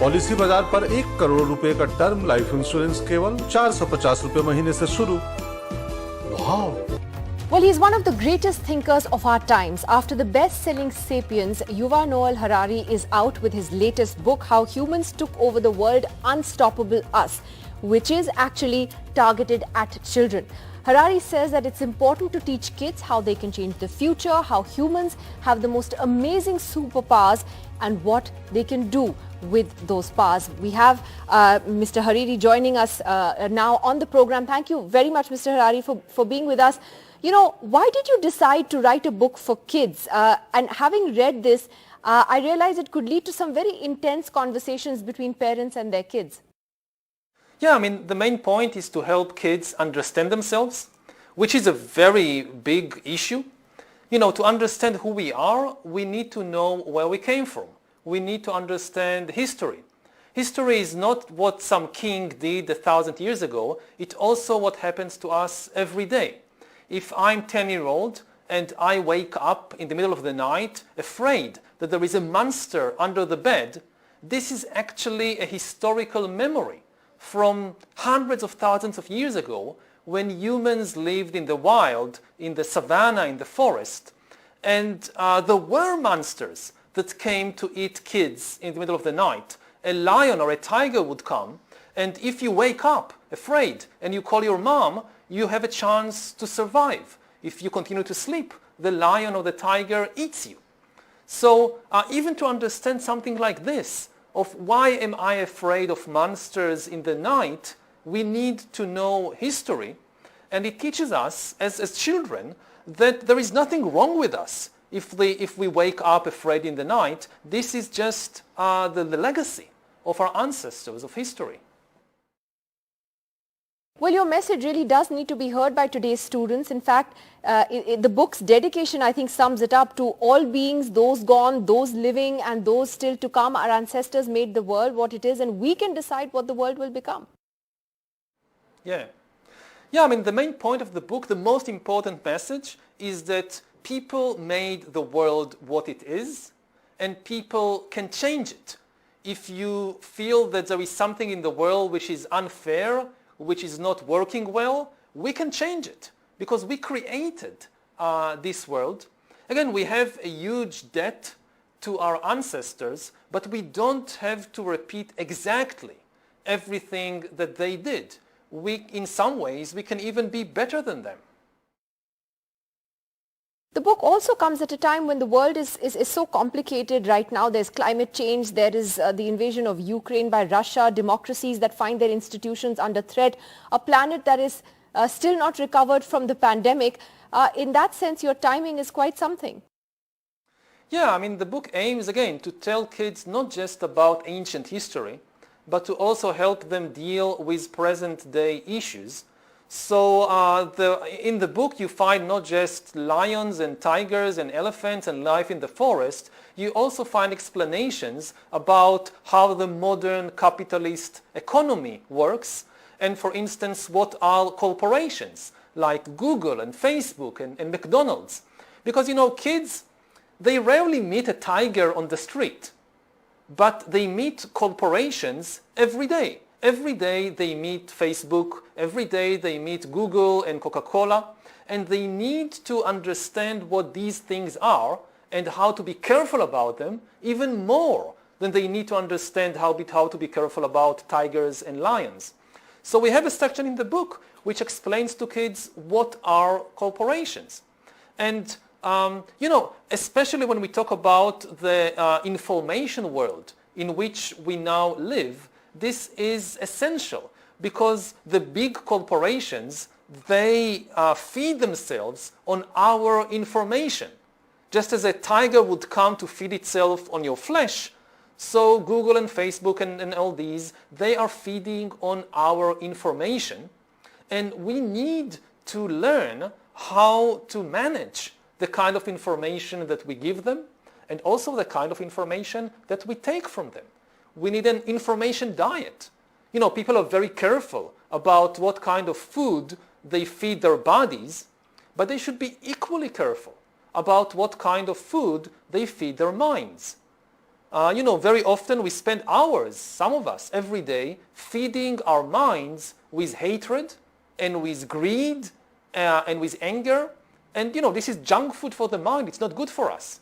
Policy बाजार पर 1 करोड़ रुपए का टर्म लाइफ इंश्योरेंस केवल 450 रुपए महीने से शुरू। वाव! Well, he's one of the greatest thinkers of our times. After the best-selling Sapiens, Yuval Noah Harari is out with his latest book, How Humans Took Over the World, Unstoppable Us, which is actually targeted at children. Harari says that it's important to teach kids how they can change the future, how humans have the most amazing superpowers and what they can do with those powers. We have Mr. Harari joining us now on the program. Thank you very much, Mr. Harari, for being with us. You know, why did you decide to write a book for kids? And having read this, I realized it could lead to some very intense conversations between parents and their kids. Yeah, I mean, the main point is to help kids understand themselves, which is a very big issue. You know, to understand who we are, we need to know where we came from. We need to understand history. History is not what some king did 1,000 years ago. It's also what happens to us every day. If I'm 10-year-old and I wake up in the middle of the night afraid that there is a monster under the bed, this is actually a historical memory from hundreds of thousands of years ago when humans lived in the wild, in the savannah, in the forest. And there were monsters that came to eat kids in the middle of the night. A lion or a tiger would come, and if you wake up afraid and you call your mom, you have a chance to survive. If you continue to sleep, the lion or the tiger eats you. So even to understand something like this, of why am I afraid of monsters in the night, we need to know history. And it teaches us as children that there is nothing wrong with us if we wake up afraid in the night. This is just the legacy of our ancestors, of history. Well, your message really does need to be heard by today's students. In fact, the book's dedication, I think, sums it up to all beings, those gone, those living, and those still to come. Our ancestors made the world what it is, and we can decide what the world will become. Yeah. Yeah, I mean, the main point of the book, the most important message is that people made the world what it is, and people can change it. If you feel that there is something in the world which is unfair, which is not working well, we can change it because we created this world. Again, we have a huge debt to our ancestors, but we don't have to repeat exactly everything that they did. In some ways, we can even be better than them. The book also comes at a time when the world is so complicated right now. There's climate change, there is the invasion of Ukraine by Russia, democracies that find their institutions under threat, a planet that is still not recovered from the pandemic. In that sense, your timing is quite something. Yeah, I mean, the book aims, again, to tell kids not just about ancient history, but to also help them deal with present-day issues. So in the book you find not just lions and tigers and elephants and life in the forest, you also find explanations about how the modern capitalist economy works, and for instance what are corporations like Google and Facebook and McDonald's. Because you know, kids, they rarely meet a tiger on the street, but they meet corporations every day. Every day they meet Facebook, every day they meet Google and Coca-Cola, and they need to understand what these things are and how to be careful about them even more than they need to understand how to be careful about tigers and lions. So we have a section in the book which explains to kids what are corporations. And you know, especially when we talk about the information world in which we now live, this is essential because the big corporations, they feed themselves on our information. Just as a tiger would come to feed itself on your flesh, so Google and Facebook and all these, they are feeding on our information, and we need to learn how to manage the kind of information that we give them and also the kind of information that we take from them. We need an information diet. You know, people are very careful about what kind of food they feed their bodies, but they should be equally careful about what kind of food they feed their minds. Very often we spend hours, some of us, every day, feeding our minds with hatred and with greed and with anger. And, this is junk food for the mind. It's not good for us.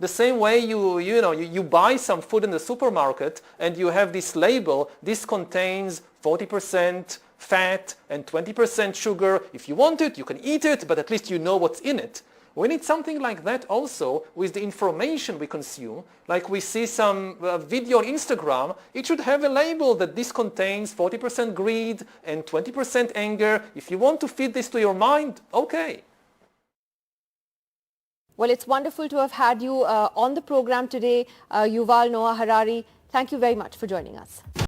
The same way you buy some food in the supermarket and you have this label, this contains 40% fat and 20% sugar. If you want it, you can eat it, but at least you know what's in it. We need something like that also with the information we consume. Like we see some video on Instagram, it should have a label that this contains 40% greed and 20% anger. If you want to feed this to your mind, okay. Well, it's wonderful to have had you on the program today, Yuval Noah Harari. Thank you very much for joining us.